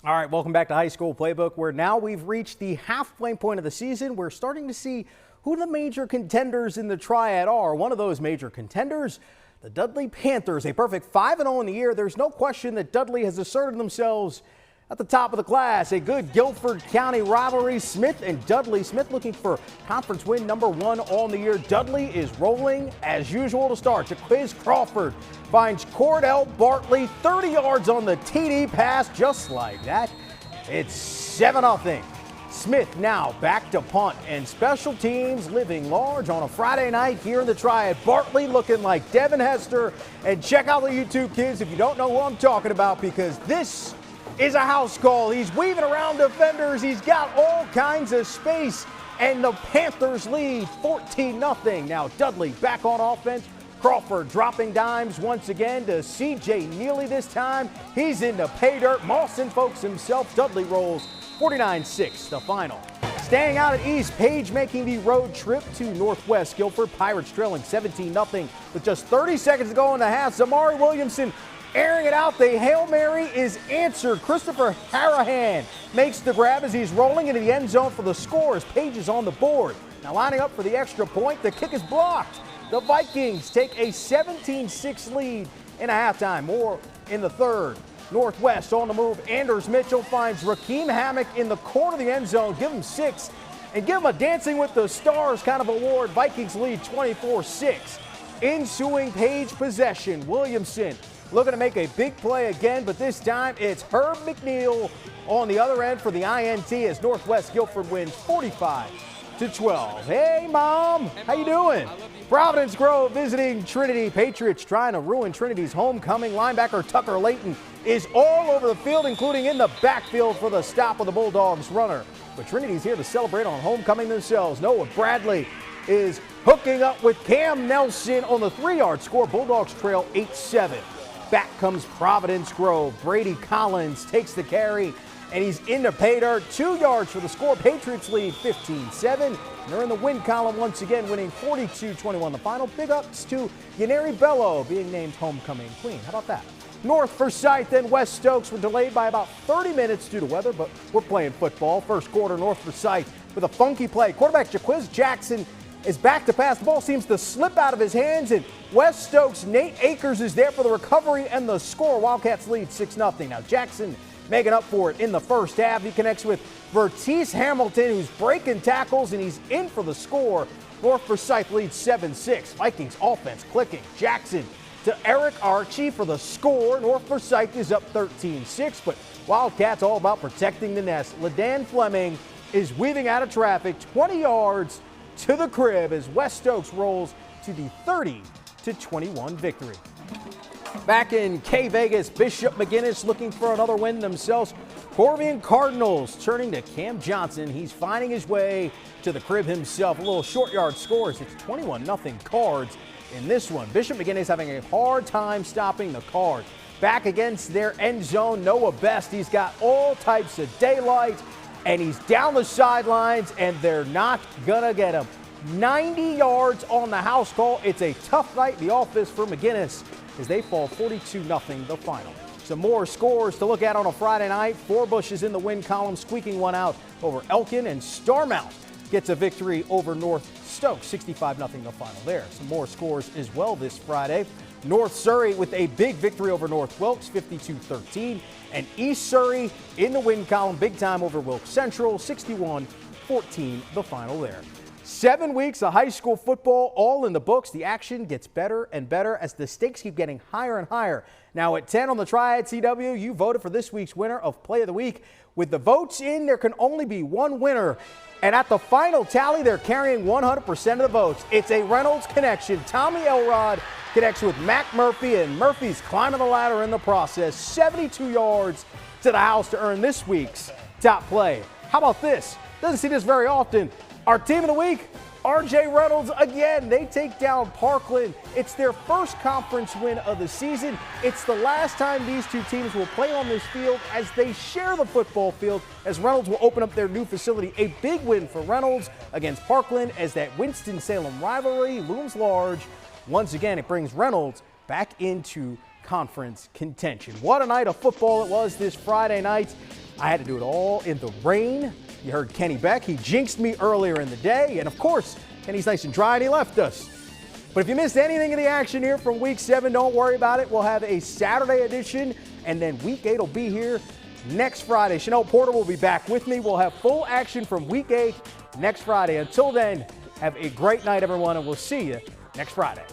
All right, welcome back to High School Playbook, where now we've reached the halfway point of the season. We're starting to see who the major contenders in the triad are. One of those major contenders, the Dudley Panthers, a perfect 5-0 in the year. There's no question that Dudley has asserted themselves at the top of the class. A good Guilford County rivalry. Smith and Dudley. Smith looking for conference win number 1 on the year. Dudley is rolling as usual to start. Jaquiz Crawford finds Cordell Bartley 30 yards on the TD pass, just like that. It's 7-0. Smith now back to punt, and special teams living large on a Friday night here in the Triad. Bartley looking like Devin Hester. And check out the YouTube kids if you don't know who I'm talking about, because this is a house call. He's weaving around defenders. He's got all kinds of space, and the Panthers lead 14-0. Now Dudley back on offense. Crawford dropping dimes once again to C.J. Neely this time. He's into pay dirt. Mawson folks himself. Dudley rolls 49-6, the final. Staying out at East, Page making the road trip to Northwest Guilford. Pirates trailing 17-0 with just 30 seconds to go in the half. Zamari Williamson airing it out. The Hail Mary is answered. Christopher Harahan makes the grab as he's rolling into the end zone for the score as Page is on the board. Now lining up for the extra point. The kick is blocked. The Vikings take a 17-6 lead in a halftime. More in the third. Northwest on the move. Anders Mitchell finds Rakeem Hammock in the corner of the end zone. Give him 6 and give him a Dancing with the Stars kind of award. Vikings lead 24-6. Ensuing Page possession. Williamson looking to make a big play again, but this time it's Herb McNeil on the other end for the INT as Northwest Guilford wins 45-12. Hey, Mom. How you doing? Providence Grove visiting Trinity. Patriots trying to ruin Trinity's homecoming. Linebacker Tucker Layton is all over the field, including in the backfield for the stop of the Bulldogs runner. But Trinity's here to celebrate on homecoming themselves. Noah Bradley is hooking up with Cam Nelson on the 3-yard score. Bulldogs trail 8-7. Back comes Providence Grove. Brady Collins takes the carry, and he's into pay dirt. 2 yards for the score. Patriots lead 15-7. They're in the win column once again, winning 42-21. The final. Big ups to Yaneri Bello being named homecoming queen. How about that? North Forsyth and West Stokes were delayed by about 30 minutes due to weather, but we're playing football. First quarter, North Forsyth with a funky play. Quarterback Jaquiz Jackson is back to pass. The ball seems to slip out of his hands, and West Stokes' Nate Akers is there for the recovery and the score. Wildcats lead 6-0. Now Jackson making up for it in the first half. He connects with Vertice Hamilton, who's breaking tackles, and he's in for the score. North Forsyth leads 7-6. Vikings offense clicking. Jackson to Eric Archie for the score. North Forsyth is up 13-6, but Wildcats all about protecting the nest. LaDan Fleming is weaving out of traffic 20 yards to the crib as West Stokes rolls to the 30-21 victory. Back in K-Vegas, Bishop McGuinness looking for another win themselves. Corvian Cardinals turning to Cam Johnson. He's finding his way to the crib himself. A little short yard scores. It's 21-0 Cards in this one. Bishop McGuinness having a hard time stopping the Cards. Back against their end zone, Noah Best. He's got all types of daylight, and he's down the sidelines, and they're not gonna get him. 90 yards on the house call. It's a tough night in the office for McGuinness as they fall 42-0 the final. Some more scores to look at on a Friday night. Forbush is in the win column, squeaking one out over Elkin, and Starmount gets a victory over North Stokes, 65-0 the final there. Some more scores as well this Friday. North Surrey with a big victory over North Wilkes, 52-13. And East Surrey in the win column, big time over Wilkes Central, 61-14 the final there. 7 weeks of high school football all in the books. The action gets better and better as the stakes keep getting higher and higher. Now at 10 on the Triad CW, you voted for this week's winner of Play of the Week. With the votes in, there can only be one winner. And at the final tally, they're carrying 100% of the votes. It's a Reynolds connection. Tommy Elrod connects with Mac Murphy, and Murphy's climbing the ladder in the process. 72 yards to the house to earn this week's top play. How about this? Doesn't see this very often. Our team of the week, RJ Reynolds again. They take down Parkland. It's their first conference win of the season. It's the last time these two teams will play on this field as they share the football field, as Reynolds will open up their new facility. A big win for Reynolds against Parkland as that Winston-Salem rivalry looms large. Once again, it brings Reynolds back into conference contention. What a night of football it was this Friday night. I had to do it all in the rain. You heard Kenny Beck. He jinxed me earlier in the day. And of course, Kenny's nice and dry and he left us. But if you missed anything of the action here from Week 7, don't worry about it. We'll have a Saturday edition, and then Week 8 will be here next Friday. Chanel Porter will be back with me. We'll have full action from Week 8 next Friday. Until then, have a great night, everyone, and we'll see you next Friday.